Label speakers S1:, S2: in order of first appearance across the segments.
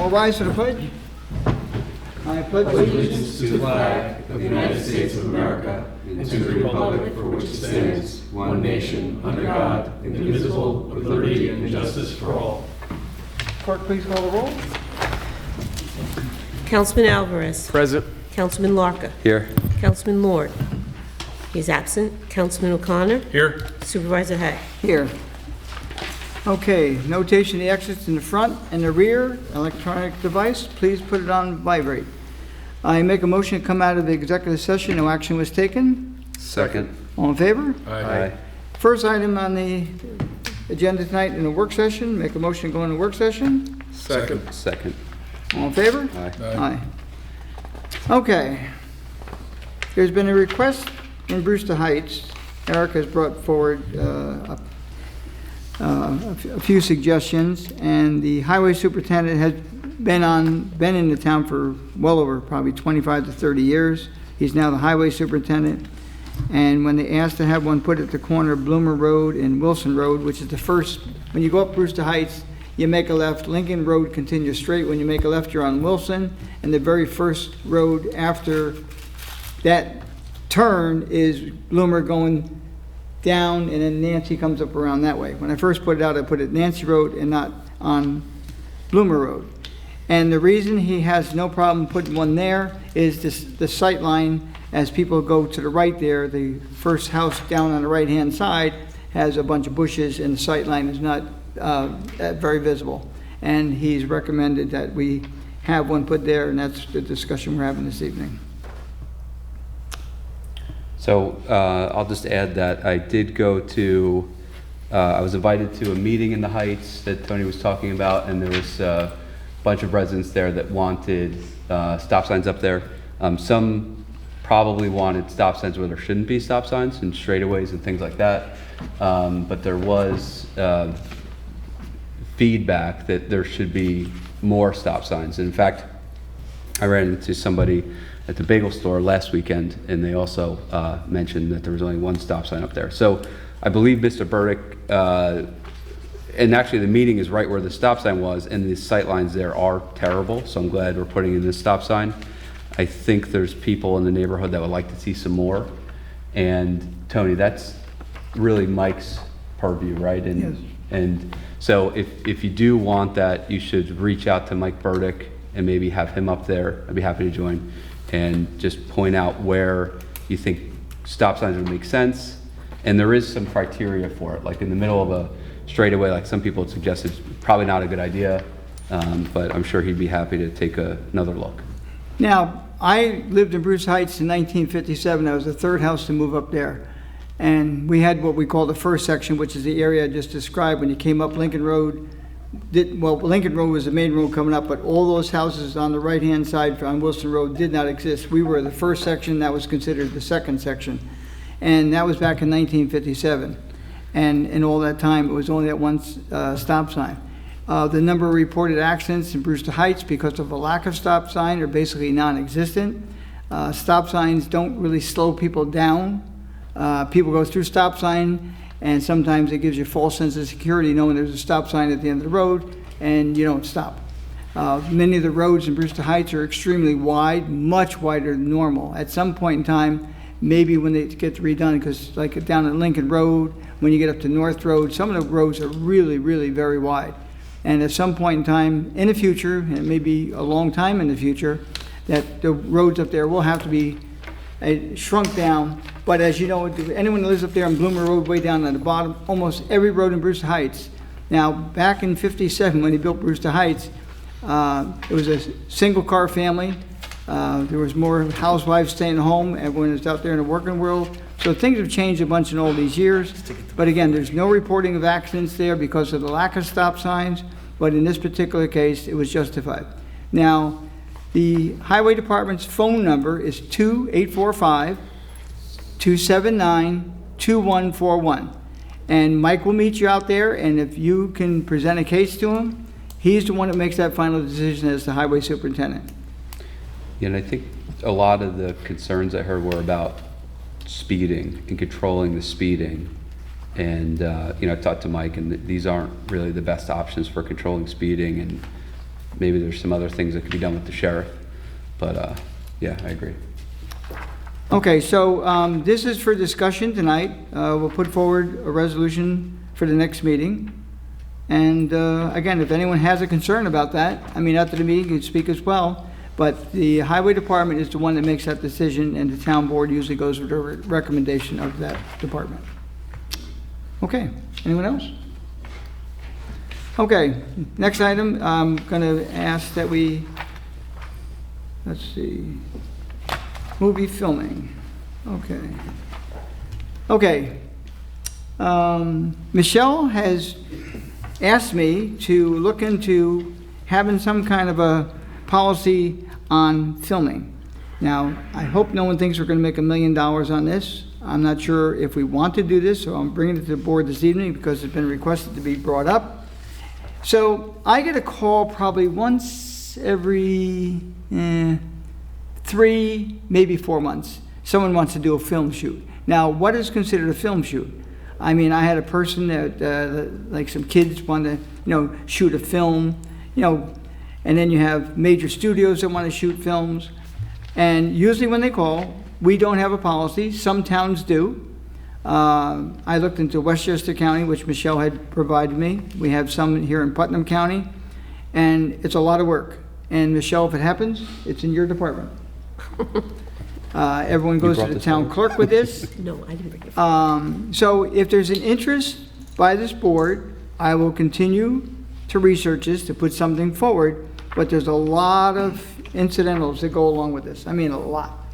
S1: All rise for the pledge. I pledge
S2: Allegiance to the flag of the United States of America and to the republic for which it stands, one nation, under God, indivisible, with liberty and justice for all.
S1: Clerk, please call the roll.
S3: Councilman Alvarez.
S4: Present.
S3: Councilman Larka.
S4: Here.
S3: Councilman Lord. He's absent. Councilman O'Connor.
S4: Here.
S3: Supervisor Hay.
S1: Here. Okay, notation of the exits in the front and the rear, electronic device, please put it on vibrate. I make a motion to come out of the executive session, no action was taken.
S4: Second.
S1: All in favor?
S4: Aye.
S1: First item on the agenda tonight in the work session, make a motion to go into work session.
S4: Second. Second.
S1: All in favor?
S4: Aye.
S1: Aye. Okay. There's been a request in Brewster Heights. Eric has brought forward a few suggestions, and the highway superintendent has been in the town for well over probably 25 to 30 years. He's now the highway superintendent. And when they asked to have one put at the corner of Bloomer Road and Wilson Road, which is the first, when you go up Brewster Heights, you make a left, Lincoln Road continues straight. When you make a left, you're on Wilson, and the very first road after that turn is Bloomer going down, and then Nancy comes up around that way. When I first put it out, I put it Nancy Road and not on Bloomer Road. And the reason he has no problem putting one there is this, the sight line, as people go to the right there, the first house down on the right-hand side has a bunch of bushes, and the sight line is not very visible. And he's recommended that we have one put there, and that's the discussion we're having this evening.
S4: So I'll just add that I did go to, I was invited to a meeting in the Heights that Tony was talking about, and there was a bunch of residents there that wanted stop signs up there. Some probably wanted stop signs where there shouldn't be stop signs and straightaways and things like that. But there was feedback that there should be more stop signs. In fact, I ran into somebody at the bagel store last weekend, and they also mentioned that there was only one stop sign up there. So I believe Mr. Burdick, and actually the meeting is right where the stop sign was, and the sight lines there are terrible, so I'm glad we're putting in this stop sign. I think there's people in the neighborhood that would like to see some more. And Tony, that's really Mike's purview, right? And,
S1: yes.
S4: And so if you do want that, you should reach out to Mike Burdick and maybe have him up there. I'd be happy to join, and just point out where you think stop signs would make sense. And there is some criteria for it, like in the middle of a straightaway, like some people had suggested, probably not a good idea, but I'm sure he'd be happy to take another look.
S1: Now, I lived in Bruce Heights in 1957. I was the third house to move up there. And we had what we call the first section, which is the area I just described. When you came up Lincoln Road, Lincoln Road was the main road coming up, but all those houses on the right-hand side on Wilson Road did not exist. We were the first section, that was considered the second section. And that was back in 1957. And in all that time, it was only that one stop sign. The number of reported accidents in Brewster Heights because of a lack of stop sign are basically non-existent. Stop signs don't really slow people down. People go through stop sign, and sometimes it gives you a false sense of security knowing there's a stop sign at the end of the road and you don't stop. Many of the roads in Brewster Heights are extremely wide, much wider than normal. At some point in time, maybe when they get redone, because like down at Lincoln Road, when you get up to North Road, some of the roads are really, really very wide. And at some point in time in the future, and maybe a long time in the future, that the roads up there will have to be shrunk down. But as you know, anyone that lives up there on Bloomer Road way down at the bottom, almost every road in Brewster Heights. Now, back in '57, when he built Brewster Heights, it was a single car family. There was more housewives staying home. Everyone was out there in the working world. So things have changed a bunch in all these years. But again, there's no reporting of accidents there because of the lack of stop signs. But in this particular case, it was justified. Now, the Highway Department's phone number is 2-845-279-2141. And Mike will meet you out there, and if you can present a case to him, he's the one that makes that final decision as the highway superintendent.
S4: Yeah, and I think a lot of the concerns I heard were about speeding and controlling the speeding. And, I talked to Mike, and these aren't really the best options for controlling speeding. And maybe there's some other things that could be done with the sheriff. But yeah, I agree.
S1: Okay, so this is for discussion tonight. We'll put forward a resolution for the next meeting. And again, if anyone has a concern about that, I mean, after the meeting, you can speak as well. But the highway department is the one that makes that decision, and the town board usually goes with the recommendation of that department. Okay, anyone else? Okay, next item, I'm going to ask that we, let's see, movie filming. Okay. Okay. Michelle has asked me to look into having some kind of a policy on filming. Now, I hope no one thinks we're going to make $1 million on this. I'm not sure if we want to do this, so I'm bringing it to the board this evening because it's been requested to be brought up. So I get a call probably once every 3, maybe 4 months. Someone wants to do a film shoot. Now, what is considered a film shoot? I mean, I had a person that, like some kids want to, shoot a film, and then you have major studios that want to shoot films. And usually when they call, we don't have a policy. Some towns do. I looked into Westchester County, which Michelle had provided me. We have some here in Putnam County, and it's a lot of work. And Michelle, if it happens, it's in your department. Everyone goes to the town clerk with this.
S3: No, I didn't bring it.
S1: So if there's an interest by this board, I will continue to research this, to put something forward, but there's a lot of incidentals that go along with this. I mean, a lot.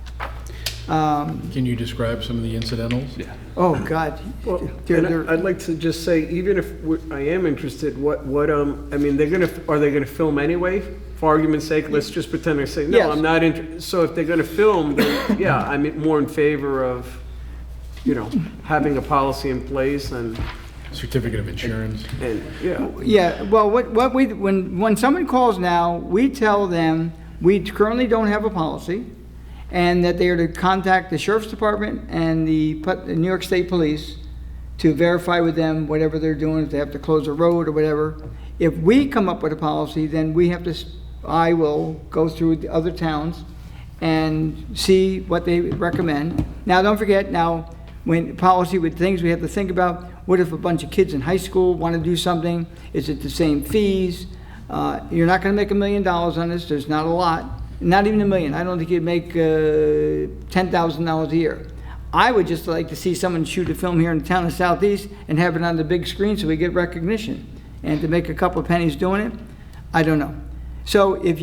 S5: Can you describe some of the incidentals?
S4: Yeah.
S1: Oh, God.
S2: Well,
S1: They're-
S2: and I'd like to just say, even if I am interested, I mean, are they gonna film anyway? For argument's sake, let's just pretend I say, no,
S1: Yes.
S2: I'm not interested. So if they're gonna film, then, yeah, I'm more in favor of, having a policy in place and
S5: Certificate of insurance.
S2: yeah.
S1: Yeah, well, when someone calls now, we tell them we currently don't have a policy, and that they are to contact the Sheriff's Department and the New York State Police to verify with them whatever they're doing, if they have to close a road or whatever. If we come up with a policy, then I will go through the other towns and see what they recommend. Now, don't forget, when policy with things we have to think about, what if a bunch of kids in high school want to do something? Is it the same fees? You're not going to make $1 million on this. There's not a lot. Not even $1 million. I don't think you'd make $10,000 a year. I would just like to see someone shoot a film here in the town of Southeast and have it on the big screen so we get recognition. And to make a couple of pennies doing it, I don't know. So if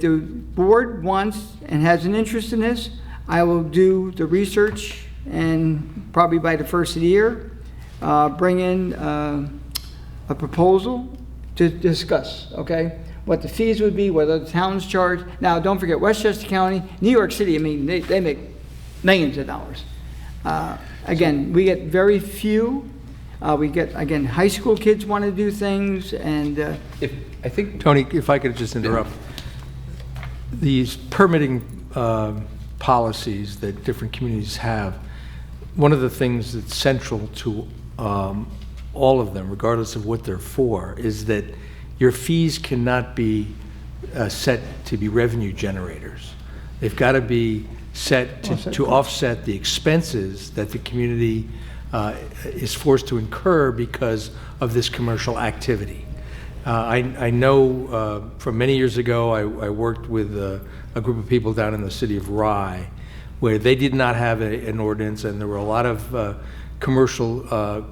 S1: the board wants and has an interest in this, I will do the research, and probably by the first of the year, bring in a proposal to discuss, okay? What the fees would be, whether the towns charge. Now, don't forget, Westchester County, New York City, I mean, they make millions of dollars. Again, we get very few. We get, again, high school kids want to do things, and
S4: I think
S6: Tony, if I could just interrupt. These permitting policies that different communities have, one of the things that's central to all of them, regardless of what they're for, is that your fees cannot be set to be revenue generators. They've got to be set to offset the expenses that the community is forced to incur because of this commercial activity. I know from many years ago, I worked with a group of people down in the city of Rye, where they did not have an ordinance, and there were a lot of commercial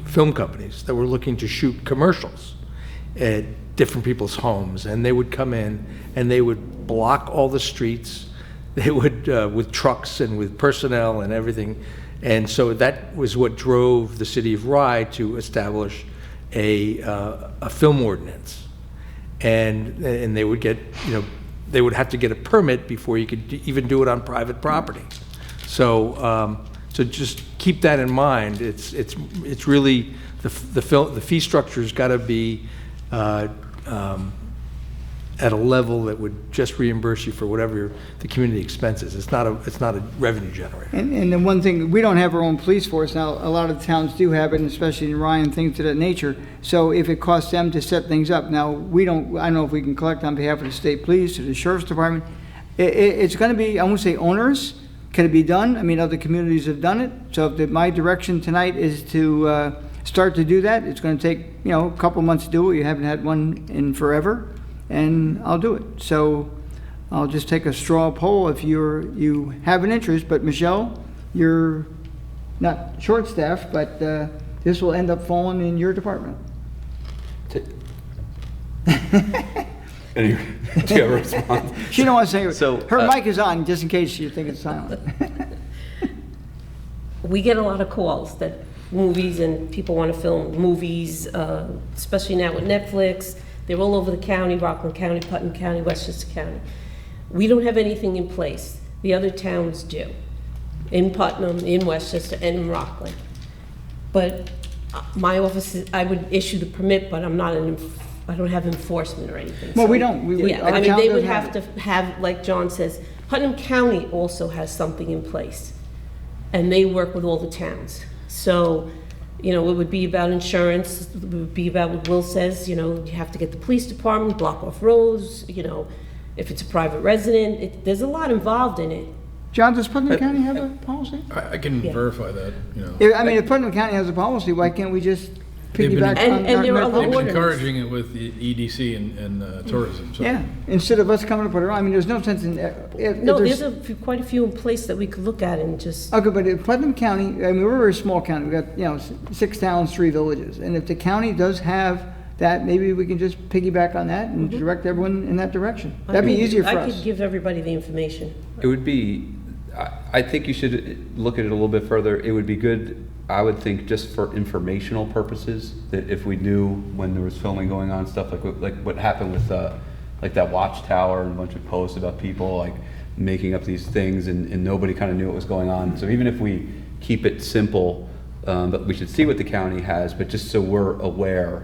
S6: film companies that were looking to shoot commercials at different people's homes, and they would come in and they would block all the streets. They would with trucks and with personnel and everything, and so that was what drove the city of Rye to establish a film ordinance, and they would get, they would have to get a permit before you could even do it on private property. So so just keep that in mind. It's really the fee structure's got to be at a level that would just reimburse you for whatever the community expenses. It's not a revenue generator.
S1: And the one thing, we don't have our own police force now. A lot of the towns do have it, and especially in Ryan, things of that nature. So if it costs them to set things up, now, I don't know if we can collect on behalf of the state police or the sheriff's department. It's going to be, I won't say onerous. Can it be done? I mean, other communities have done it. So if my direction tonight is to start to do that, it's going to take, a couple months to do it. You haven't had one in forever, and I'll do it. So I'll just take a straw poll if you have an interest. But Michelle, you're not short-staffed, but this will end up falling in your department.
S4: Do you have a response?
S1: She don't want to say it.
S4: So,
S1: Her mic is on, just in case you think it's silent.
S3: We get a lot of calls that movies and people want to film movies, especially now with Netflix. They're all over the county, Rockland County, Putnam County, Westchester County. We don't have anything in place. The other towns do, in Putnam, in Westchester, and in Rockland. But my office, I would issue the permit, but I don't have enforcement or anything.
S1: Well,
S3: So,
S1: we don't.
S3: Yeah,
S1: Our
S3: I mean,
S1: town
S3: they would
S1: doesn't
S3: have to have, like John says, Putnam County also has something in place, and they work with all the towns. So, it would be about insurance, it would be about what Will says, you have to get the police department, block off roads, if it's a private resident, there's a lot involved in it.
S1: John, does Putnam County have a policy?
S5: I can
S3: Yeah.
S5: verify that,
S1: I mean, if Putnam County has a policy, why can't we just
S5: They've been-
S1: piggyback on
S3: And there are
S1: our
S3: other
S1: policy?
S5: They've been
S3: ordinance.
S5: encouraging it with the EDC and tourism, so.
S1: Yeah, instead of us coming up with our own, I mean, there's no sense in.
S3: No, there's quite a few in place that we could look at and just,
S1: Okay, but if Putnam County, I mean, we're a very small county, we got, 6 towns, 3 villages, and if the county does have that, maybe we can just piggyback on that and direct everyone in that direction. That'd be easier for
S3: I could
S1: us.
S3: give everybody the information.
S4: It would be, I think you should look at it a little bit further. It would be good, I would think, just for informational purposes, that if we knew when there was filming going on, stuff like what happened with, like that watchtower and a bunch of posts about people like making up these things and nobody kind of knew what was going on. So even if we keep it simple, but we should see what the county has, but just so we're aware,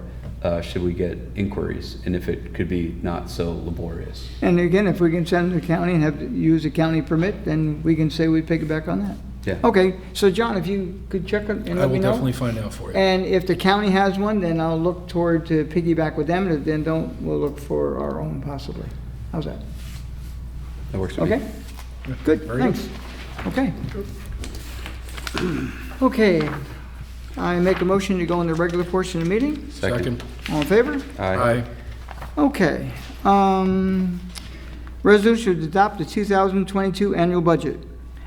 S4: should we get inquiries, and if it could be not so laborious.
S1: And again, if we can send the county and use a county permit, then we can say we piggyback on that.
S4: Yeah.
S1: Okay, so John, if you could check and
S5: I
S1: let me
S5: will
S1: know.
S5: definitely find out for you.
S1: And if the county has one, then I'll look toward to piggyback with them, and if then don't, we'll look for our own possibly. How's that?
S4: That works for me.
S1: Okay? Good,
S5: Very good.
S1: thanks. Okay. Okay, I make a motion to go in the regular portion of the meeting.
S5: Second.
S1: All in favor?
S5: Aye.
S1: Okay. Resolution to adopt the 2022 annual budget.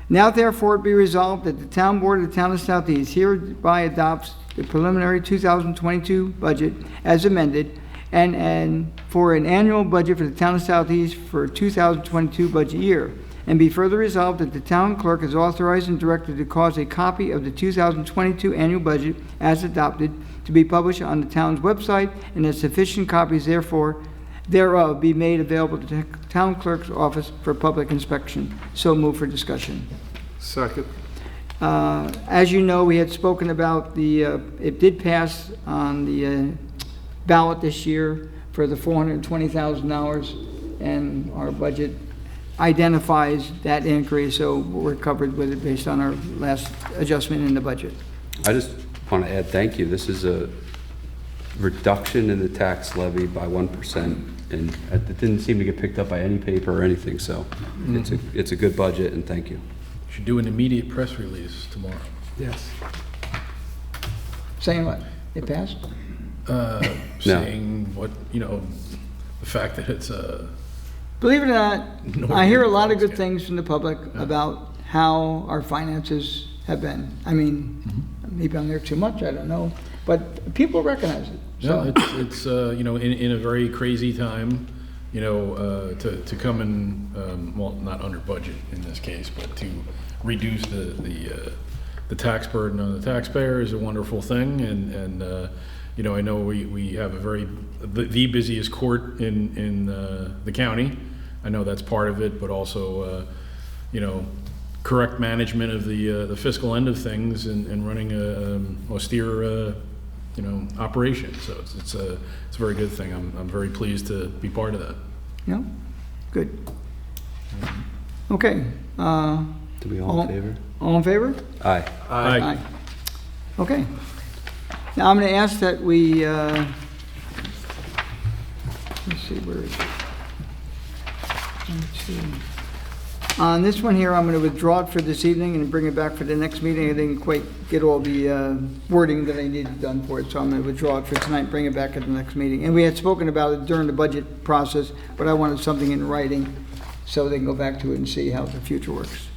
S1: Now therefore it be resolved that the town board of the town of Southeast hereby adopts the preliminary 2022 budget as amended and for an annual budget for the town of Southeast for 2022 budget year. And be further resolved that the town clerk is authorized and directed to cause a copy of the 2022 annual budget as adopted to be published on the town's website, and that sufficient copies thereof be made available to the town clerk's office for public inspection. So move for discussion.
S2: Second.
S1: As you know, we had spoken about it did pass on the ballot this year for the $420,000, and our budget identifies that increase, so we're covered with it based on our last adjustment in the budget.
S4: I just want to add thank you. This is a reduction in the tax levy by 1%, and it didn't seem to get picked up by any paper or anything, so it's a good budget, and thank you.
S5: Should do an immediate press release tomorrow.
S4: Yes.
S1: Saying what? It passed?
S5: Saying what, the fact that it's
S1: Believe it or not,
S5: No
S1: I hear a lot of
S5: idea.
S1: good things from the public about how our finances have been. I mean, maybe I'm there too much, I don't know, but people recognize it.
S5: Yeah,
S1: So,
S5: it's in a very crazy time, to come in, well, not under budget in this case, but to reduce the tax burden on the taxpayer is a wonderful thing, and I know we have the busiest court in the county. I know that's part of it, but also correct management of the fiscal end of things and running a austere operation. So it's a very good thing. I'm very pleased to be part of that.
S1: No? Good. Okay.
S4: Do we all in favor?
S1: All in favor?
S4: Aye.
S5: Aye.
S1: Okay. Now, I'm going to ask that we, let's see, where is it? 1, 2. On this one here, I'm going to withdraw it for this evening and bring it back for the next meeting. I didn't quite get all the wording that I needed done for it, so I'm going to withdraw it for tonight, bring it back at the next meeting. And we had spoken about it during the budget process, but I wanted something in writing so they can go back to it and see how the future works.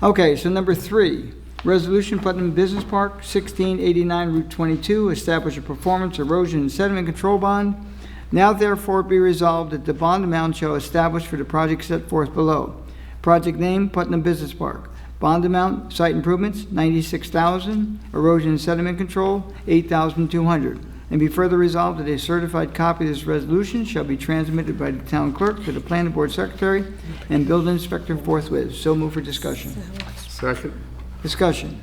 S1: Okay, so number 3, Resolution Putnam Business Park, 1689 Route 22, establish a performance erosion and sediment control bond. Now therefore be resolved that the bond amount shall establish for the project set forth below. Project name, Putnam Business Park. Bond amount, site improvements, $96,000. Erosion and sediment control, $8,200. And be further resolved that a certified copy of this resolution shall be transmitted by the town clerk to the planning board secretary and building inspector forthwith. So move for discussion.
S2: Second.
S1: Discussion.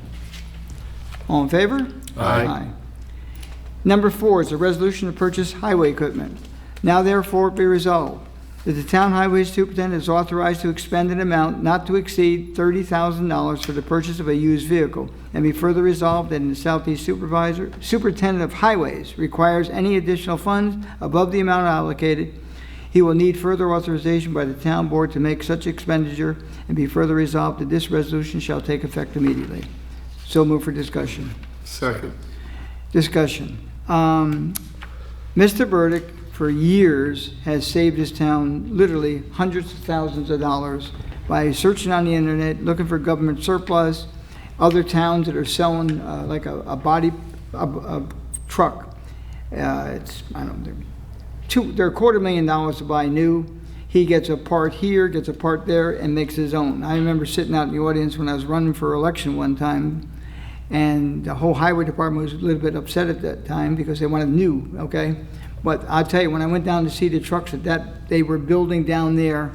S1: All in favor?
S2: Aye.
S1: Number 4 is a resolution to purchase highway equipment. Now therefore be resolved that the town highway superintendent is authorized to expend an amount not to exceed $30,000 for the purchase of a used vehicle, and be further resolved that the Southeast Superintendent of Highways requires any additional funds above the amount allocated, he will need further authorization by the town board to make such expenditure, and be further resolved that this resolution shall take effect immediately. So move for discussion.
S2: Second.
S1: Discussion. Mr. Burdick, for years, has saved his town literally hundreds of thousands of dollars by searching on the internet, looking for government surplus, other towns that are selling like a truck. It's, I don't know, they're $250,000 to buy new. He gets a part here, gets a part there, and makes his own. I remember sitting out in the audience when I was running for election one time, and the whole highway department was a little bit upset at that time because they wanted new, okay? But I'll tell you, when I went down to see the trucks that they were building down there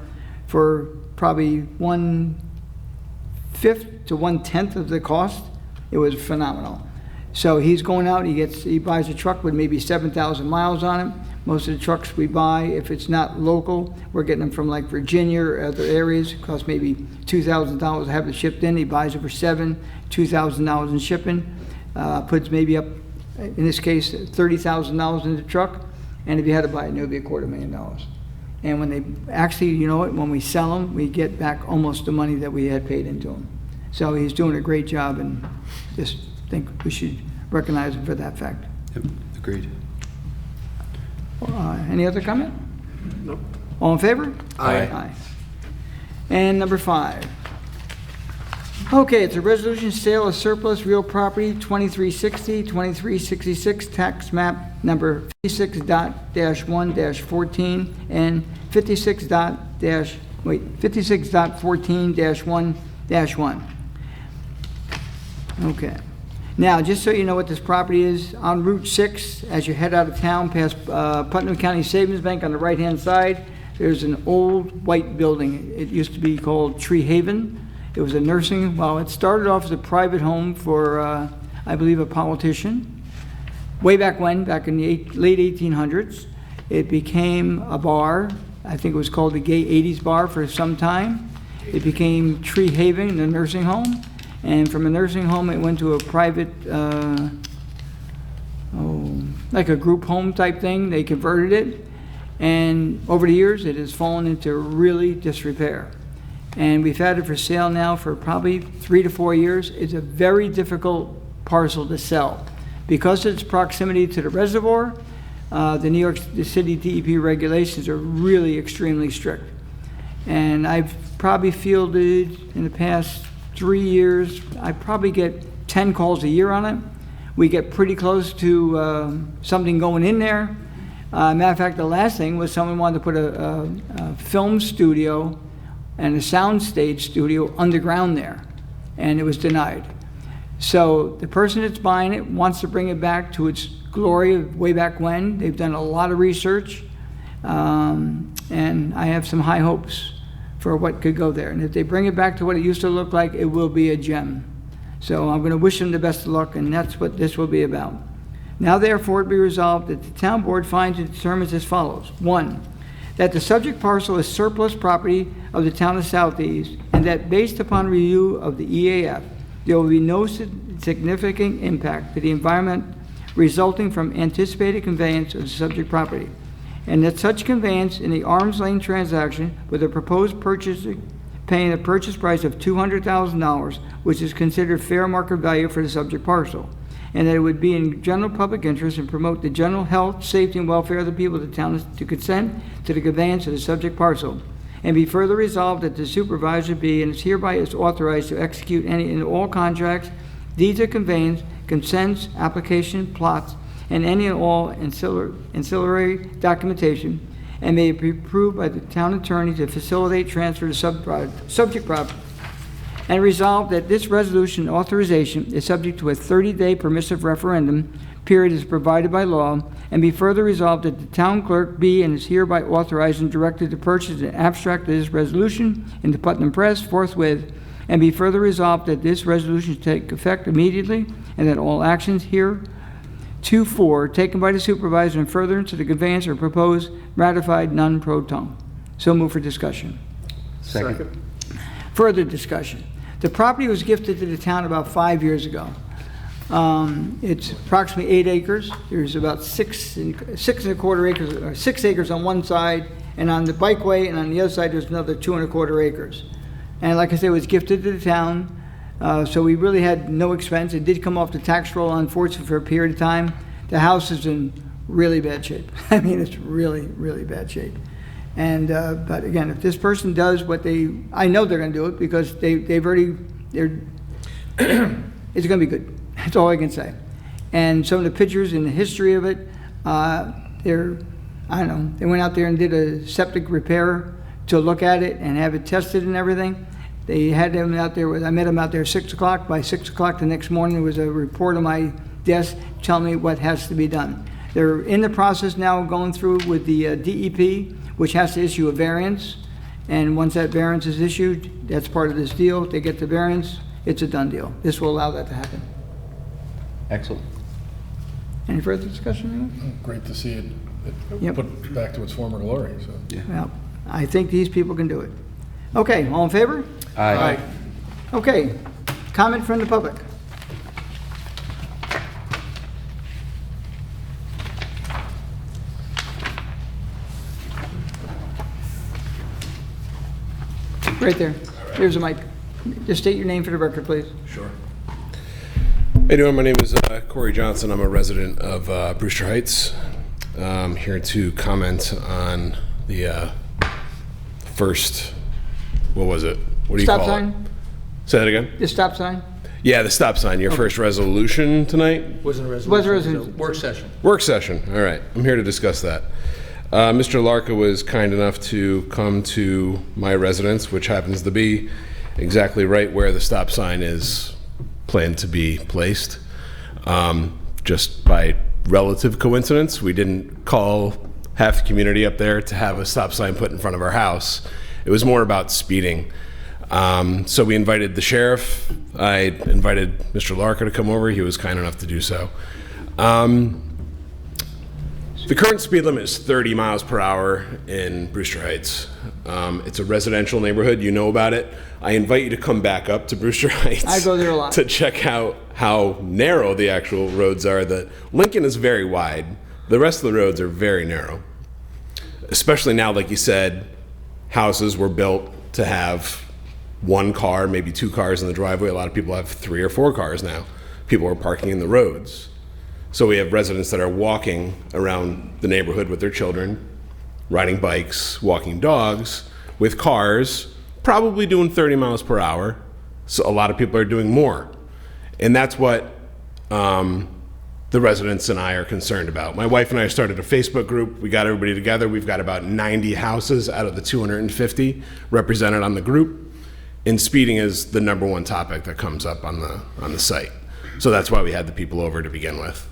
S1: for probably 1/5 to 1/10 of the cost, it was phenomenal. So he's going out, he buys a truck with maybe 7,000 miles on it. Most of the trucks we buy, if it's not local, we're getting them from like Virginia or other areas. It costs maybe $2,000 to have it shipped in. He buys it for $2,000 in shipping. Puts maybe up, in this case, $30,000 in the truck. And if you had to buy it new, it would be $250,000. And when they actually, you know what, when we sell them, we get back almost the money that we had paid into them. So he's doing a great job, and just think we should recognize him for that fact.
S4: Yep, agreed.
S1: Any other comment?
S2: No.
S1: All in favor?
S2: Aye.
S1: And number 5. Okay, it's a resolution sale of surplus real property, 2360, 2366, tax map number 56.-1-14 and 56.14-1-1. Okay. Now, just so you know what this property is, on Route 6, as you head out of town past Putnam County Savings Bank on the right-hand side, there's an old white building. It used to be called Tree Haven. It was a nursing, well, it started off as a private home for, I believe, a politician. Way back when, back in the late 1800s, it became a bar. I think it was called the Gay 80s Bar for some time. It became Tree Haven, the nursing home. And from a nursing home, it went to a private, like a group home type thing. They converted it. And over the years, it has fallen into really disrepair. And we've had it for sale now for probably 3 to 4 years. It's a very difficult parcel to sell. Because of its proximity to the reservoir, the New York City DEP regulations are really extremely strict. And I've probably fielded in the past 3 years, I probably get 10 calls a year on it. We get pretty close to something going in there. Matter of fact, the last thing was someone wanted to put a film studio and a sound stage studio underground there, and it was denied. So the person that's buying it wants to bring it back to its glory of way back when. They've done a lot of research, and I have some high hopes for what could go there. And if they bring it back to what it used to look like, it will be a gem. So I'm going to wish them the best of luck, and that's what this will be about. Now therefore it be resolved that the town board finds and determines as follows. 1, that the subject parcel is surplus property of the town of Southeast, and that based upon review of the EAF, there will be no significant impact to the environment resulting from anticipated conveyance of the subject property, and that such conveyance in the arm's length transaction with a proposed purchaser paying a purchase price of $200,000, which is considered fair market value for the subject parcel, and that it would be in general public interest and promote the general health, safety, and welfare of the people of the town to consent to the conveyance of the subject parcel. And be further resolved that the supervisor be and is hereby is authorized to execute any and all contracts, deeds of conveyance, consents, application, plots, and any and all ancillary documentation, and may be approved by the town attorney to facilitate transfer to subject property. And resolved that this resolution authorization is subject to a 30-day permissive referendum period as provided by law, and be further resolved that the town clerk be and is hereby authorized and directed to purchase an abstract of this resolution in the Putnam Press forthwith, and be further resolved that this resolution take effect immediately, and that all actions heretofore taken by the supervisor in furtherance of the conveyance are proposed, ratified, non pro tonque. So move for discussion.
S4: Second.
S1: Further discussion. The property was gifted to the town about 5 years ago. It's approximately 8 acres. There's about 6 1/4 acres, or 6 acres on one side, and on the bikeway, and on the other side, there's another 2 1/4 acres. And like I said, it was gifted to the town, so we really had no expense. It did come off the tax roll, unfortunately, for a period of time. The house is in really bad shape. I mean, it's really, really bad shape. And, but again, if this person does what I know they're gonna do it, because it's gonna be good. That's all I can say. And some of the pictures and the history of it, I don't know, they went out there and did a septic repair to look at it and have it tested and everything. They had them out there, I met them out there at 6 o'clock. By 6 o'clock the next morning, there was a report on my desk telling me what has to be done. They're in the process now going through with the DEP, which has to issue a variance. And once that variance is issued, that's part of this deal. If they get the variance, it's a done deal. This will allow that to happen.
S4: Excellent.
S1: Any further discussion?
S5: Great to see it
S1: Yep.
S5: put back to its former glory, so.
S1: Well, I think these people can do it. Okay, all in favor?
S4: Aye.
S1: Okay, comment from the public. Right there. Here's a mic. Just state your name for the record, please.
S7: Sure. How you doing? My name is Corey Johnson. I'm a resident of Brewster Heights. I'm here to comment on the first, what was it? What do you
S1: Stop
S7: call
S1: sign?
S7: it? Say that again?
S1: The stop sign?
S7: Yeah, the stop sign. Your first resolution tonight?
S6: Wasn't a
S1: Was a
S6: resolution,
S1: resolution.
S6: work session.
S7: Work session. All right. I'm here to discuss that. Mr. Larka was kind enough to come to my residence, which happens to be exactly right where the stop sign is planned to be placed. Just by relative coincidence, we didn't call half the community up there to have a stop sign put in front of our house. It was more about speeding. So we invited the sheriff. I invited Mr. Larka to come over. He was kind enough to do so. The current speed limit is 30 miles per hour in Brewster Heights. It's a residential neighborhood. You know about it. I invite you to come back up to Brewster Heights.
S1: I go there a lot.
S7: To check out how narrow the actual roads are. Lincoln is very wide. The rest of the roads are very narrow. Especially now, like you said, houses were built to have one car, maybe 2 cars in the driveway. A lot of people have 3 or 4 cars now. People are parking in the roads. So we have residents that are walking around the neighborhood with their children, riding bikes, walking dogs, with cars, probably doing 30 miles per hour. So a lot of people are doing more. And that's what the residents and I are concerned about. My wife and I started a Facebook group. We got everybody together. We've got about 90 houses out of the 250 represented on the group. And speeding is the #1 topic that comes up on the site. So that's why we had the people over to begin with.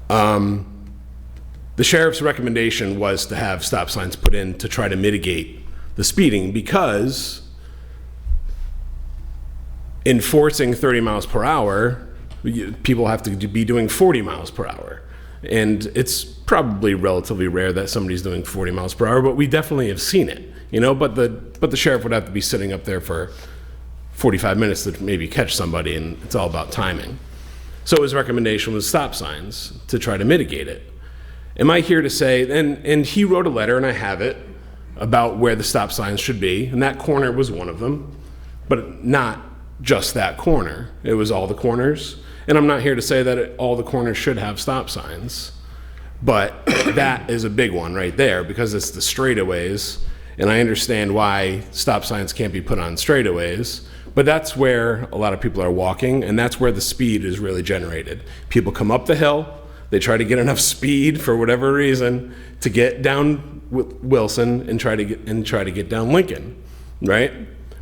S7: The sheriff's recommendation was to have stop signs put in to try to mitigate the speeding, because enforcing 30 miles per hour, people have to be doing 40 miles per hour. And it's probably relatively rare that somebody's doing 40 miles per hour, but we definitely have seen it, you know, but the sheriff would have to be sitting up there for 45 minutes to maybe catch somebody, and it's all about timing. So his recommendation was stop signs to try to mitigate it. Am I here to say, and he wrote a letter, and I have it, about where the stop signs should be, and that corner was one of them, but not just that corner. It was all the corners, and I'm not here to say that all the corners should have stop signs, but that is a big one right there because it's the straightaways, and I understand why stop signs can't be put on straightaways, but that's where a lot of people are walking, and that's where the speed is really generated. People come up the hill, they try to get enough speed for whatever reason to get down Wilson and try to get down Lincoln, right?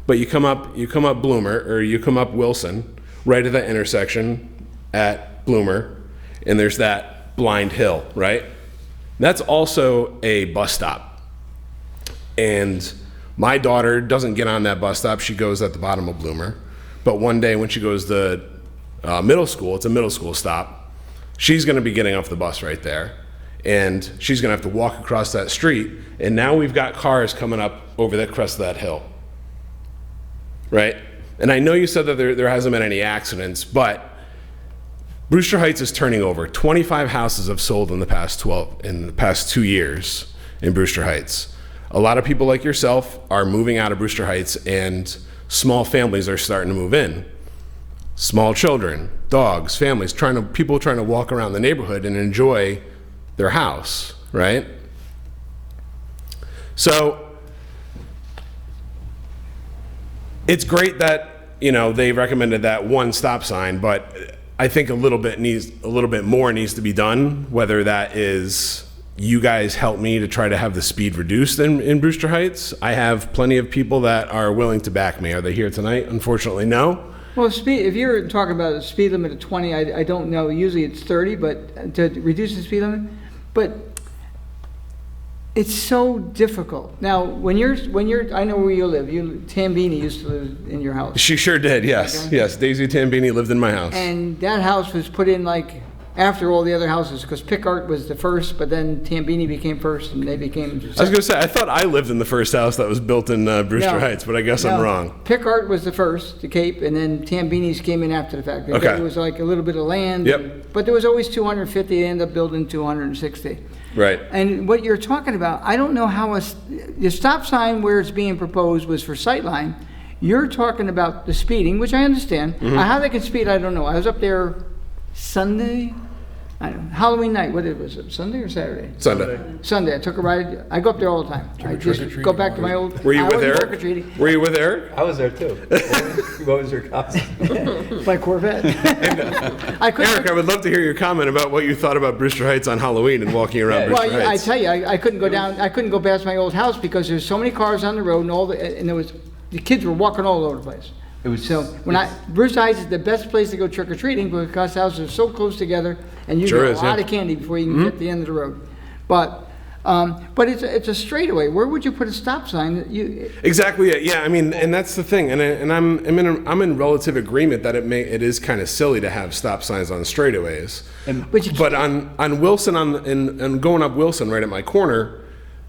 S7: But you come up Bloomer, or you come up Wilson, right at that intersection at Bloomer, and there's that blind hill, right? That's also a bus stop. And my daughter doesn't get on that bus stop. She goes at the bottom of Bloomer. But one day when she goes to middle school, it's a middle school stop, she's going to be getting off the bus right there. And she's going to have to walk across that street. And now we've got cars coming up over that crest of that hill. Right? And I know you said that there hasn't been any accidents, but Brewster Heights is turning over. 25 houses have sold in the past 2 years in Brewster Heights. A lot of people like yourself are moving out of Brewster Heights, and small families are starting to move in. Small children, dogs, families, people trying to walk around the neighborhood and enjoy their house, right? So it's great that, you know, they recommended that one stop sign, but I think a little bit more needs to be done, whether that is you guys help me to try to have the speed reduced in Brewster Heights. I have plenty of people that are willing to back me. Are they here tonight? Unfortunately, no.
S1: Well, if you're talking about a speed limit of 20, I don't know. Usually it's 30, but to reduce the speed limit. But it's so difficult. Now, when you're, I know where you live. Tambini used to live in your house.
S7: She sure did, yes.
S1: Okay.
S7: Yes, Daisy Tambini lived in my house.
S1: And that house was put in like after all the other houses, because Pickart was the first, but then Tambini became first, and they became.
S7: I was going to say, I thought I lived in the first house that was built in Brewster
S1: No.
S7: Heights, but I guess I'm
S1: No.
S7: wrong.
S1: Pickart was the first, the Cape, and then Tambini's came in after the fact.
S7: Okay.
S1: It was like a little bit of land.
S7: Yep.
S1: But there was always 250, they ended up building 260.
S7: Right.
S1: And what you're talking about, I don't know how the stop sign where it's being proposed was for sightline. You're talking about the speeding, which I understand.
S7: Mm-hmm.
S1: How they can speed, I don't know. I was up there Sunday, I don't know, Halloween night. What was it, Sunday or Saturday?
S7: Sunday.
S1: Sunday. I took a ride. I go up there all the time. I just go back to my old.
S7: Were you
S1: I
S7: with
S1: wasn't
S7: Eric?
S1: trick-or-treating.
S7: Were you with Eric?
S4: I was there too. What was your costume?
S1: My Corvette. I couldn't.
S7: Eric, I would love to hear your comment about what you thought about Brewster Heights on Halloween and walking around Brewster
S1: Well, I
S7: Heights.
S1: tell you, I couldn't go down. I couldn't go past my old house because there's so many cars on the road, and the kids were walking all over the place.
S4: It was
S1: So Brewster Heights is the best place to go trick or treating because houses are so close together, and you
S7: Sure
S1: get
S7: is,
S1: a lot
S7: yeah.
S1: of candy before you can get to the end of the road. But it's a straightaway. Where would you put a stop sign?
S7: Exactly. Yeah. I mean, and that's the thing. And I'm in relative agreement that it is kind of silly to have stop signs on straightaways. But on Wilson and going up Wilson right at my corner,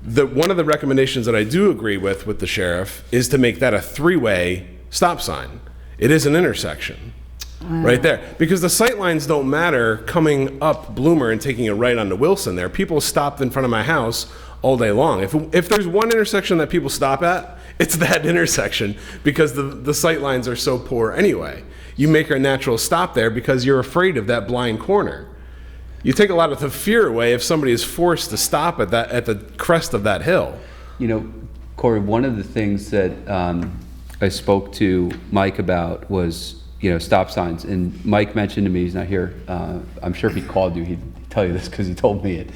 S7: one of the recommendations that I do agree with the sheriff is to make that a 3-way stop sign. It is an intersection. Right there. Because the sight lines don't matter coming up Bloomer and taking a right onto Wilson there. People stopped in front of my house all day long. If there's one intersection that people stop at, it's that intersection because the sight lines are so poor anyway. You make a natural stop there because you're afraid of that blind corner. You take a lot of the fear away if somebody is forced to stop at the crest of that hill.
S4: You know, Corey, one of the things that I spoke to Mike about was, you know, stop signs. And Mike mentioned to me, he's not here, I'm sure if he called you, he'd tell you this because he told me it,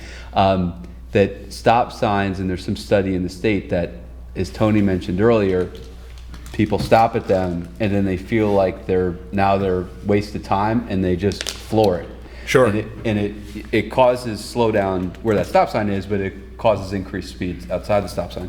S4: that stop signs, and there's some study in the state that, as Tony mentioned earlier, people stop at them and then they feel like they're wasted time and they just floor it.
S7: Sure.
S4: And it causes slowdown where that stop sign is, but it causes increased speeds outside the stop sign.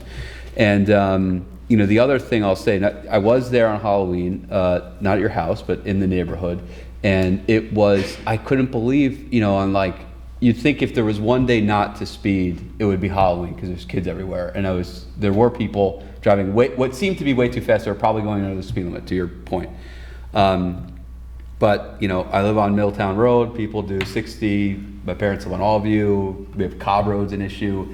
S4: And you know, the other thing I'll say, I was there on Halloween, not at your house, but in the neighborhood, and I couldn't believe, you know, on like you'd think if there was one day not to speed, it would be Halloween because there's kids everywhere. And there were people driving what seemed to be way too fast. They were probably going under the speed limit, to your point. But, you know, I live on Milltown Road. People do 60. My parents live on Allview. We have Cobb Road's an issue.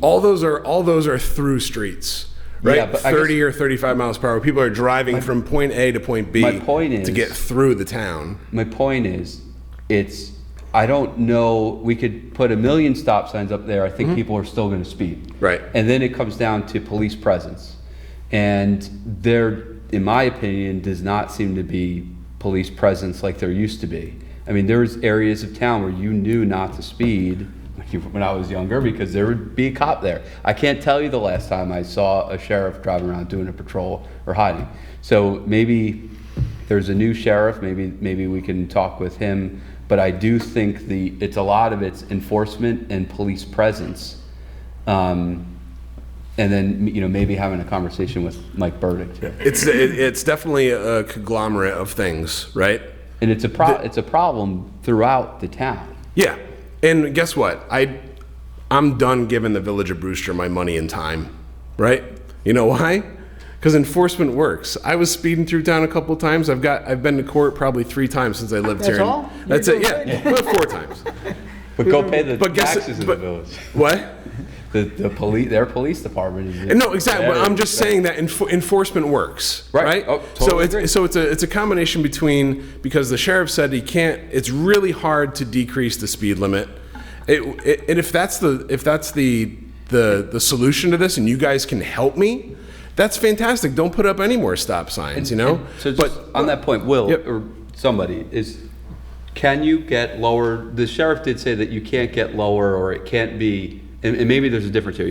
S7: All those are through streets, right?
S4: Yeah, but I
S7: 30
S4: guess-
S7: or 35 miles per hour. People are driving from point A to point B
S4: My point is-
S7: to get through the town.
S4: My point is, I don't know, we could put 1 million stop signs up there. I think people are still going to speed.
S7: Right.
S4: And then it comes down to police presence. And there, in my opinion, does not seem to be police presence like there used to be. I mean, there's areas of town where you knew not to speed when I was younger because there would be a cop there. I can't tell you the last time I saw a sheriff driving around doing a patrol or hiding. So maybe there's a new sheriff, maybe we can talk with him, but I do think it's a lot of it's enforcement and police presence. And then, you know, maybe having a conversation with Mike Burdick too.
S7: It's definitely a conglomerate of things, right?
S4: And it's a problem throughout the town.
S7: Yeah. And guess what? I'm done giving the Village of Brewster my money and time, right? You know why? Because enforcement works. I was speeding through town a couple of times. I've been to court probably 3 times since I lived
S1: That's
S7: here.
S1: all?
S7: That's
S1: You're
S7: it.
S1: doing
S7: Yeah, well, 4 times.
S4: But go pay the
S7: But guess-
S4: taxes in
S7: but-
S4: the village.
S7: What?
S4: Their police department is.
S7: No, exactly. But I'm just saying that enforcement works,
S4: Right.
S7: right?
S4: Oh, totally agree.
S7: So it's a combination between, because the sheriff said he can't. It's really hard to decrease the speed limit. And if that's the solution to this, and you guys can help me, that's fantastic. Don't put up any more stop signs, you know.
S4: So just on that point, Will,
S7: Yep.
S4: or somebody, can you get lower? The sheriff did say that you can't get lower, or it can't be, and maybe there's a difference here.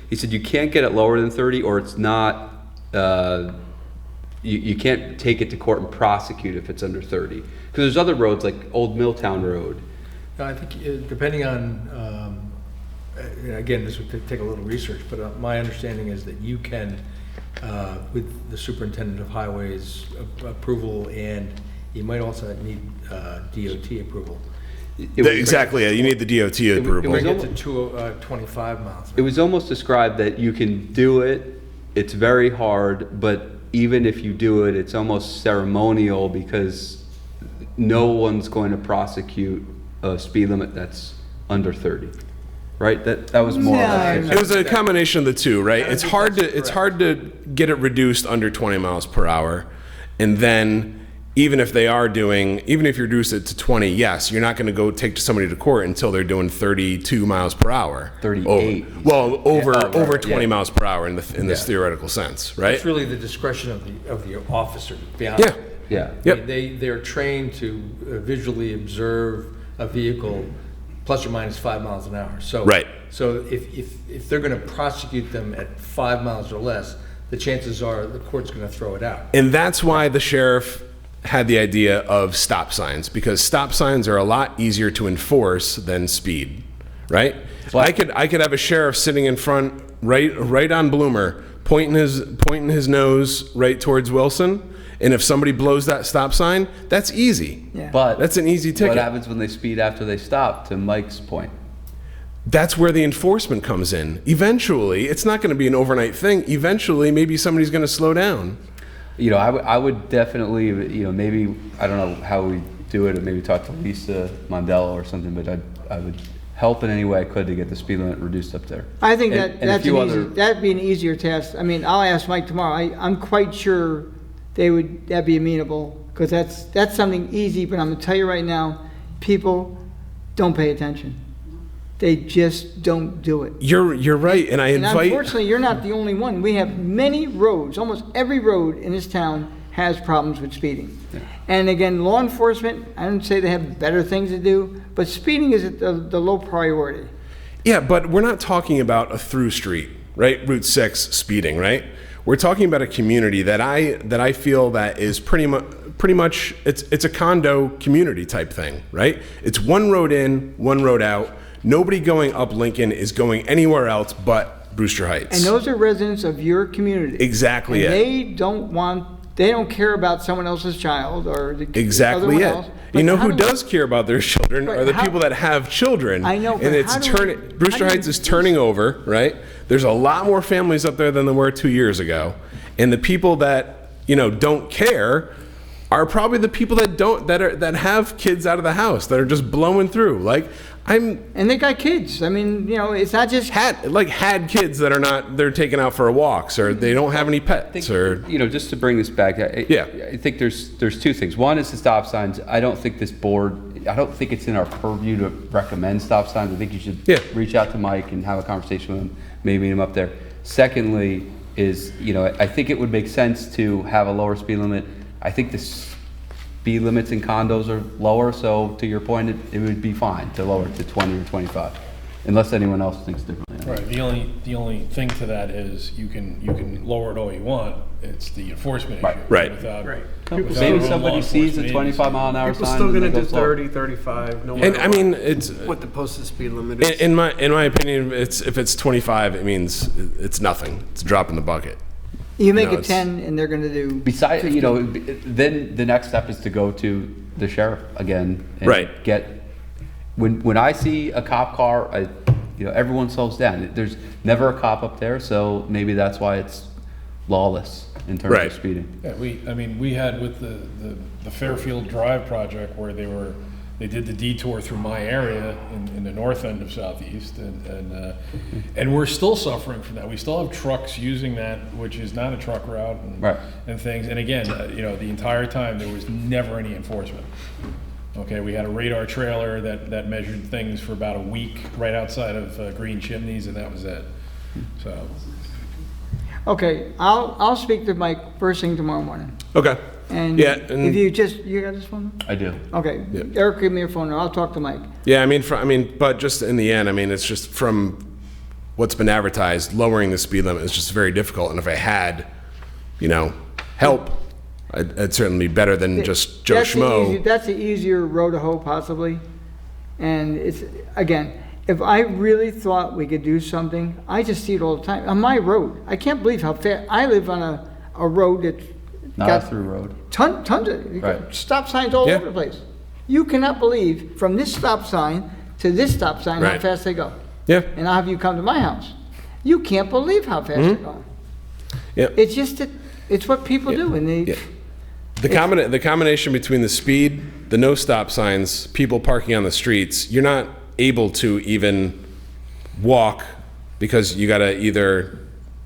S4: He said you can't get it lower than 30, or it's not, you can't take it to court and prosecute if it's under 30. Because there's other roads like Old Milltown Road.
S6: No, I think depending on, again, this would take a little research, but my understanding is that you can, with the superintendent of highways approval, and you might also need DOT approval.
S7: Exactly. Yeah, you need the DOT approval.
S6: Bring it to 25 miles.
S4: It was almost described that you can do it, it's very hard, but even if you do it, it's almost ceremonial because no one's going to prosecute a speed limit that's under 30, right? That was more.
S1: No,
S7: It was a combination of the two, right? It's hard to get it reduced under 20 miles per hour, and then even if you reduce it to 20, yes, you're not going to go take somebody to court until they're doing 32 miles per hour.
S4: 38.
S7: Over 20
S4: yeah.
S7: miles per hour in this theoretical sense, right?
S6: It's really the discretion of the officer, to be honest.
S7: Yeah.
S4: Yeah.
S7: Yep.
S6: They're trained to visually observe a vehicle plus or minus 5 miles an hour. So,
S7: Right.
S6: So if they're going to prosecute them at 5 miles or less, the chances are the court's going to throw it out.
S7: And that's why the sheriff had the idea of stop signs, because stop signs are a lot easier to enforce than speed, right? I could have a sheriff sitting in front, right on Bloomer, pointing his nose right towards Wilson, and if somebody blows that stop sign, that's easy.
S1: Yeah.
S4: But
S7: That's an easy
S4: what
S7: ticket.
S4: happens when they speed after they stop, to Mike's point?
S7: That's where the enforcement comes in. Eventually, it's not going to be an overnight thing. Eventually, maybe somebody's going to slow down.
S4: You know, I would definitely, you know, maybe, I don't know how we do it, or maybe talk to Lisa Mondello or something, but I would help in any way I could to get the speed limit reduced up there.
S1: I think
S4: And a
S1: that's
S4: few
S1: that'd be an easier task. I mean, I'll ask Mike tomorrow. I'm quite sure that'd be amenable, because that's something easy, but I'm gonna tell you right now, people don't pay attention. They just don't do it.
S7: You're right, and I
S1: And
S7: invite.
S1: unfortunately, you're not the only one. We have many roads, almost every road in this town has problems with speeding. And again, law enforcement, I don't say they have better things to do, but speeding is at the low priority.
S7: Yeah, but we're not talking about a through street, right? Route 6 speeding, right? We're talking about a community that I feel that is pretty much it's a condo community type thing, right? It's one road in, one road out. Nobody going up Lincoln is going anywhere else but Brewster Heights.
S1: And those are residents of your community.
S7: Exactly
S1: And
S7: it.
S1: they don't care about someone else's child or the
S7: Exactly
S1: other one
S7: it.
S1: else.
S7: You know
S1: how
S7: who
S1: do-
S7: does care about their children
S1: But
S7: are the
S1: how-
S7: people that have children.
S1: I know, but
S7: And it's
S1: how do we-
S7: turning,
S1: how
S7: Brewster
S1: do we
S7: Heights is
S1: do
S7: turning over, right? There's a lot more families up there than there were 2 years ago. And the people that, don't care are probably the people that have kids out of the house that are just blowing through. Like,
S1: And they got kids. I mean, it's not just.
S7: had kids that are not, they're taken out for walks, or they don't have any pets, or.
S4: Just to bring this back,
S7: Yeah.
S4: I think there's two things. One is the stop signs. I don't think it's in our purview to recommend stop signs. I think you should
S7: Yeah.
S4: reach out to Mike and have a conversation with him, maybe meet him up there. Secondly is, I think it would make sense to have a lower speed limit. I think the speed limits in condos are lower, so to your point, it would be fine to lower it to 20 or 25, unless anyone else thinks differently.
S5: Right, the only thing to that is you can lower it all you want, it's the enforcement issue.
S7: Right.
S5: Without
S4: Maybe
S5: real
S4: somebody
S5: law
S4: sees a
S5: enforcement
S4: 25-mile-an-hour
S2: People
S4: sign.
S2: still
S4: and
S2: gonna
S4: they
S2: do
S4: go slow.
S2: 30, 35, no
S7: And
S2: matter
S7: I mean, it's,
S2: what the posted speed limit is.
S7: in my opinion, if it's 25, it means it's nothing. It's a drop in the bucket.
S1: You make
S7: No,
S1: it
S7: it's-
S1: 10 and they're going to do.
S4: Besides, then the next step is to go to the sheriff again. And
S7: Right.
S4: When I see a cop car, everyone slows down. There's never a cop up there, so maybe that's why it's lawless in terms
S7: Right.
S4: of speeding.
S5: Yeah, we had with the Fairfield Drive project where they did the detour through my area in the north end of Southeast, and we're still suffering from that. We still have trucks using that, which is not a truck route
S4: Right.
S5: and things. And again, the entire time, there was never any enforcement. Okay, we had a radar trailer that measured things for about a week right outside of Green Chimneys, and that was it. So,
S1: Okay, I'll speak to Mike first thing tomorrow morning.
S7: Okay.
S1: And
S7: Yeah,
S1: if
S7: and-
S1: you got this phone?
S4: I do.
S1: Okay,
S7: Yeah.
S1: Eric, give me your phone, I'll talk to Mike.
S7: Yeah, but just in the end, it's just from what's been advertised, lowering the speed limit is just very difficult. And if I had, help, I'd certainly be better than just Joe
S1: That's the easy-
S7: Schmo.
S1: That's the easier road to hoe possibly. And it's, again, if I really thought we could do something, I just see it all the time. On my road, I can't believe how fast, I live on a road that's
S4: Not a
S1: got
S4: through road.
S1: tons of, you got
S4: Right.
S1: stop signs all
S7: Yeah.
S1: over the place. You cannot believe from this stop sign to this stop sign how
S7: Right.
S1: fast they go.
S7: Yeah,
S1: And I'll have you come to my house. You can't believe how fast they're going.
S7: yeah.
S1: It's just that, it's what people do and they,
S7: Yeah. The combination between the speed, the no stop signs, people parking on the streets, you're not able to even walk because you got to either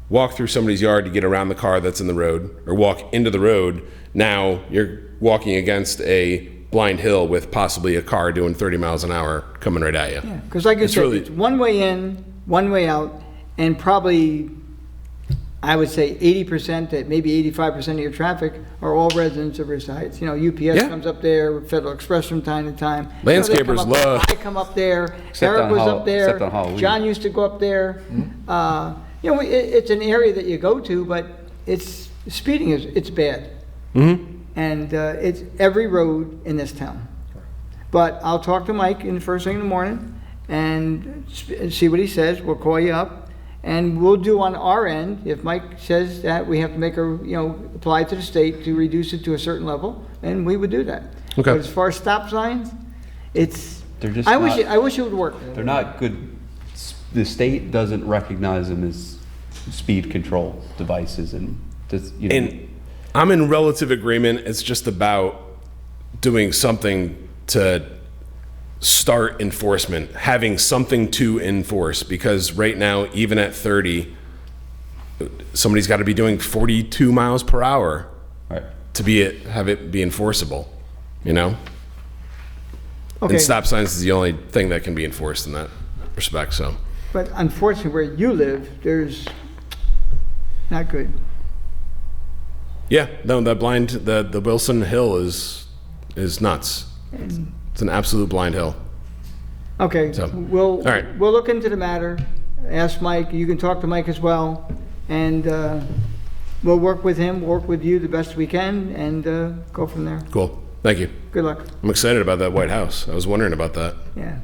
S7: walk through somebody's yard to get around the car that's in the road or walk into the road. Now you're walking against a blind hill with possibly a car doing 30 miles an hour coming right at you.
S1: because like I
S7: It's
S1: said,
S7: really-
S1: it's one way in, one way out, and probably, I would say 80% to maybe 85% of your traffic are all residents of Riverside Heights. UPS
S7: Yeah.
S1: comes up there, Federal Express from time to time. They come
S7: Landscapers
S1: up there,
S7: love-
S1: I come up there,
S4: Except
S1: Eric
S4: on
S1: was
S4: Hall-
S1: up there,
S4: except on Halloween.
S1: John used to go up there. It's an area that you go to, but speeding it's bad. And it's every road in this town. But I'll talk to Mike in the first thing in the morning and see what he says. We'll call you up. And we'll do on our end, if Mike says that we have to make apply to the state to reduce it to a certain level, then we would do that.
S7: Okay.
S1: But as far as stop signs,
S4: They're just
S1: I
S4: not-
S1: wish it would work.
S4: They're not good. The state doesn't recognize them as speed control devices, and
S7: And I'm in relative agreement. It's just about doing something to start enforcement, having something to enforce, because right now, even at 30, somebody's got to be doing 42 miles per hour
S4: right.
S7: to have it be enforceable,
S1: Okay.
S7: And stop signs is the only thing that can be enforced in that respect, so.
S1: But unfortunately, where you live, there's not good.
S7: Yeah, no, the Wilson Hill is nuts. It's an absolute blind hill.
S1: Okay,
S7: So,
S1: we'll
S7: all right.
S1: we'll look into the matter. Ask Mike. You can talk to Mike as well, and we'll work with him, work with you the best we can, and go from there.
S7: Cool, thank you.
S1: Good luck.
S7: I'm excited about that White House. I was wondering about that.
S1: Yeah.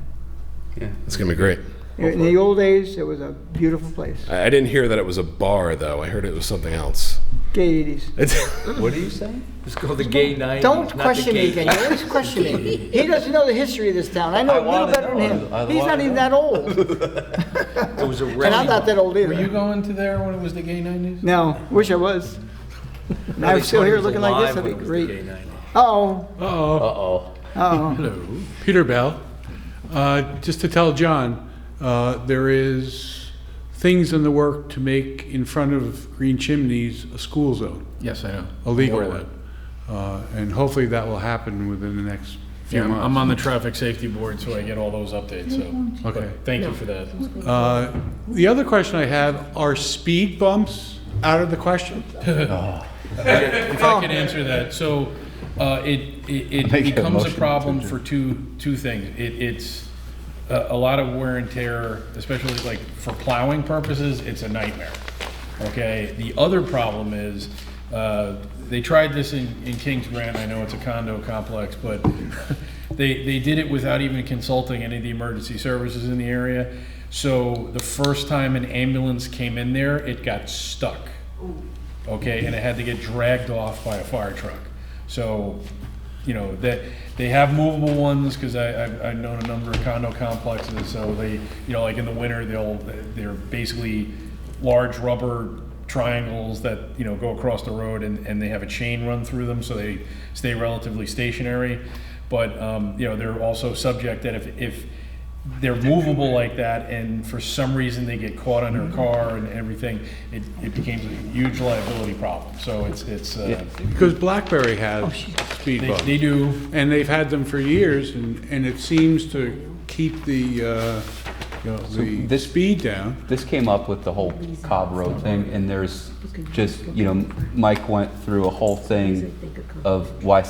S7: It's gonna be great.
S1: In the old days, it was a beautiful place.
S7: I didn't hear that it was a bar, though. I heard it was something else.
S1: Gay 80s.
S4: What are you saying?
S6: It's called the gay 90s.
S1: Don't
S6: not the
S1: question me
S6: gay
S1: again. You always question me. He doesn't know the history of this town. I know a little better than him. He's not even that old.
S6: It was a
S1: And I'm not that old
S5: Were you
S1: either.
S5: going to there when it was the gay 90s?
S1: No, wish I was. Now I'm still here looking like this, that'd be great. Uh-oh,
S2: Uh-oh.
S4: Uh-oh.
S1: uh-oh.
S5: Hello.
S2: Peter Bell. Just to tell John, there is things in the work to make in front of Green Chimneys a school zone,
S5: Yes, I know.
S2: a legal
S5: Aware of
S2: one. And hopefully that will happen within the next
S5: that.
S2: few
S5: Yeah,
S2: months.
S5: I'm on the traffic safety board, so I get all those updates, so.
S2: Okay.
S5: Thank you for that.
S2: The other question I have, are speed bumps out of the question?
S5: If I could answer that, so it
S4: Make a
S5: becomes a
S4: motion
S5: problem
S4: to
S5: for two things. It's a lot of wear and tear, especially like for plowing purposes, it's a nightmare. Okay, the other problem is, they tried this in Kings Grant, I know it's a condo complex, but they did it without even consulting any of the emergency services in the area. So the first time an ambulance came in there, it got stuck. Okay, and it had to get dragged off by a fire truck. So, you know, that they have movable ones, because I've known a number of condo complexes, so they, you know, like in the winter, they're basically large rubber triangles that, you know, go across the road, and they have a chain run through them, so they stay relatively stationary. But, you know, they're also subject that if they're movable like that, and for some reason they get caught on her car and everything, it becomes a huge liability problem. So it's
S2: Because BlackBerry has speed bumps.
S5: they do.
S2: And they've had them for years, and it seems to keep the
S4: this-
S2: speed down.
S4: This came up with the whole Cobb Road thing, and there's just, you know, Mike went through a whole thing of why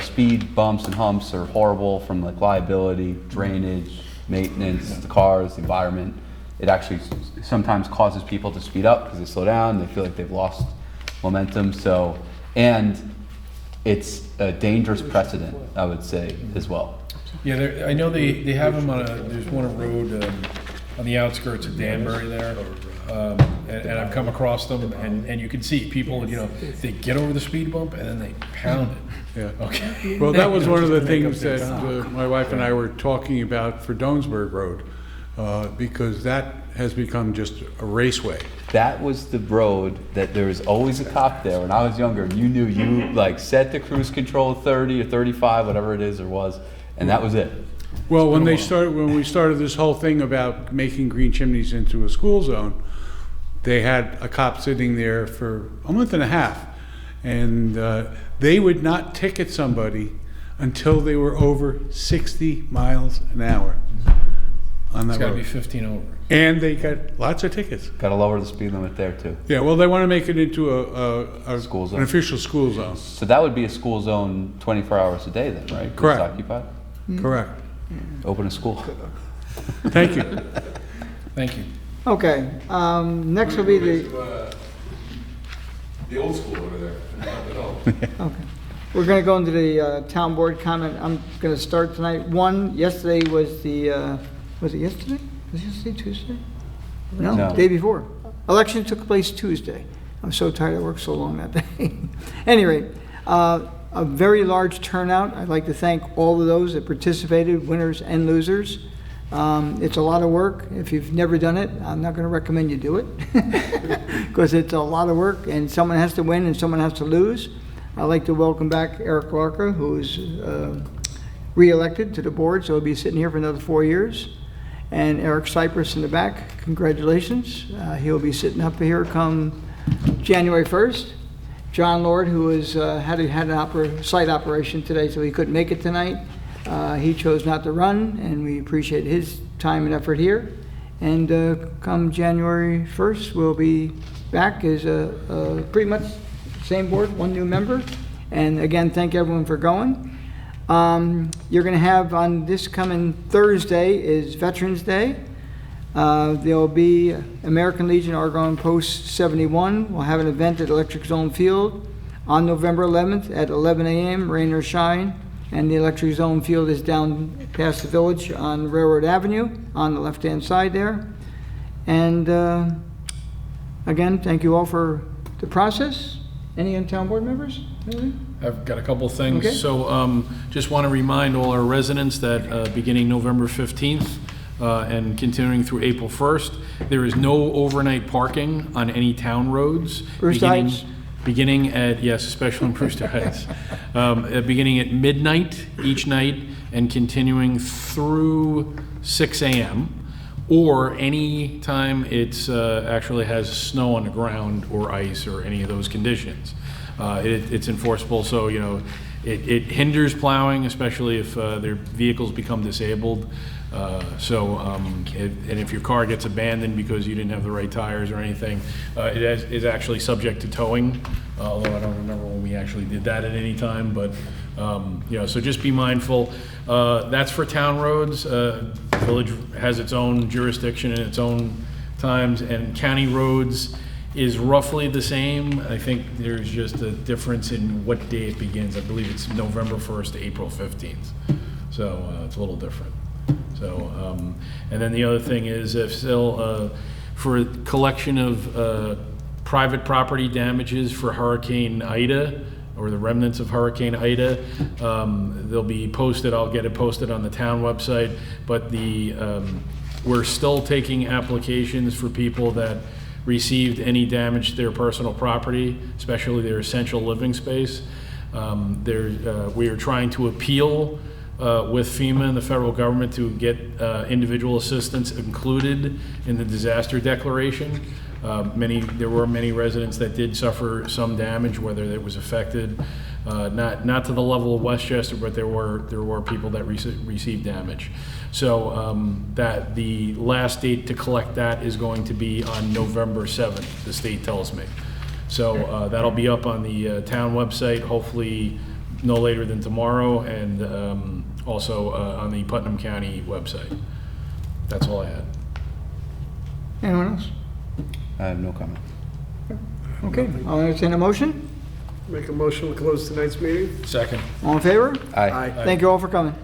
S4: speed bumps and humps are horrible, from like liability, drainage, maintenance, the cars, the environment. It actually sometimes causes people to speed up because they slow down, they feel like they've lost momentum, so, and it's a dangerous precedent, I would say, as well.
S5: Yeah, I know they have them there's one road on the outskirts of Danbury there, and I've come across them, and you can see people, you know, they get over the speed bump and then they pound it.
S2: Yeah.
S5: Okay.
S2: Well, that was one of the
S5: Make up
S2: things
S5: their
S2: that
S5: time.
S2: my wife and I were talking about for Doansburg Road, because that has become just a raceway.
S4: That was the road that there was always a cop there. When I was younger, you knew you like set the cruise control 30 or 35, whatever it is or was, and that was it.
S2: Well, when we started this whole thing about making Green Chimneys into a school zone, they had a cop sitting there for a month and a half, and they would not ticket somebody until they were over 60 miles an hour on
S5: It's
S2: that
S5: gotta be
S2: road.
S5: 15 over.
S2: And they got lots of tickets.
S4: Got to lower the speed limit there too.
S2: Yeah, well, they want to make it into a
S4: School zone.
S2: an official school zone.
S4: So that would be a school zone 24 hours a day then, right? 'Cause
S2: Correct.
S4: It's occupied?
S2: Correct.
S4: Open a school.
S2: Thank you.
S5: Thank you.
S1: Okay, next will be the,
S7: The old school over there.
S1: okay. We're gonna go into the town board comment. I'm gonna start tonight. One, yesterday was the, was it yesterday? Was it yesterday, Tuesday? No,
S4: No.
S1: day before. Election took place Tuesday. I'm so tired, I worked so long that day. Anyway, a very large turnout. I'd like to thank all of those that participated, winners and losers. It's a lot of work. If you've never done it, I'm not gonna recommend you do it, because it's a lot of work, and someone has to win and someone has to lose. I'd like to welcome back Eric Larker, who is re-elected to the board, so he'll be sitting here for another 4 years. And Eric Cypress in the back, congratulations. He'll be sitting up here come January 1st. John Lord, who was, had an site operation today, so he couldn't make it tonight. He chose not to run, and we appreciate his time and effort here. And come January 1st, we'll be back as a pretty much same board, one new member. And again, thank everyone for going. You're going to have on this coming Thursday is Veterans Day. There'll be American Legion Argonne Post 71. We'll have an event at Electric Zone Field on November 11th at 11 a.m., rain or shine. And the Electric Zone Field is down past the village on Railroad Avenue on the left-hand side there. And again, thank you all for the process. Any on-town board members? Anything?
S5: I've got a couple of things.
S1: Okay.
S5: So just want to remind all our residents that beginning November 15th and continuing through April 1st, there is no overnight parking on any town roads.
S1: Brewster Heights?
S5: Beginning at, yes, especially in Brewster Heights. Beginning at midnight each night and continuing through 6 a.m. or any time it's actually has snow on the ground or ice or any of those conditions. It's enforceable, so, you know, it hinders plowing, especially if their vehicles become disabled. And if your car gets abandoned because you didn't have the right tires or anything, it is actually subject to towing, although I don't remember when we actually did that at any time, but, you know, so just be mindful. That's for town roads. Village has its own jurisdiction and its own times, and county roads is roughly the same. I think there's just a difference in what day it begins. I believe it's November 1st to April 15th. So it's a little different. So, and then the other thing is if still, for collection of private property damages for Hurricane Ida, or the remnants of Hurricane Ida, they'll be posted, I'll get it posted on the town website, but we're still taking applications for people that received any damage to their personal property, especially their essential living space. We are trying to appeal with FEMA and the federal government to get individual assistance included in the disaster declaration. There were many residents that did suffer some damage, whether it was affected, not to the level of Westchester, but there were people that received damage. So that the last date to collect that is going to be on November 7th, the state tells me. So that'll be up on the town website, hopefully no later than tomorrow, and also on the Putnam County website. That's all I had.
S1: Anyone else?
S4: I have no comment.
S1: Okay, I'll entertain a motion.
S8: Make a motion to close tonight's meeting?
S5: Second.
S1: All in favor?
S4: Aye.
S1: Thank you all for coming.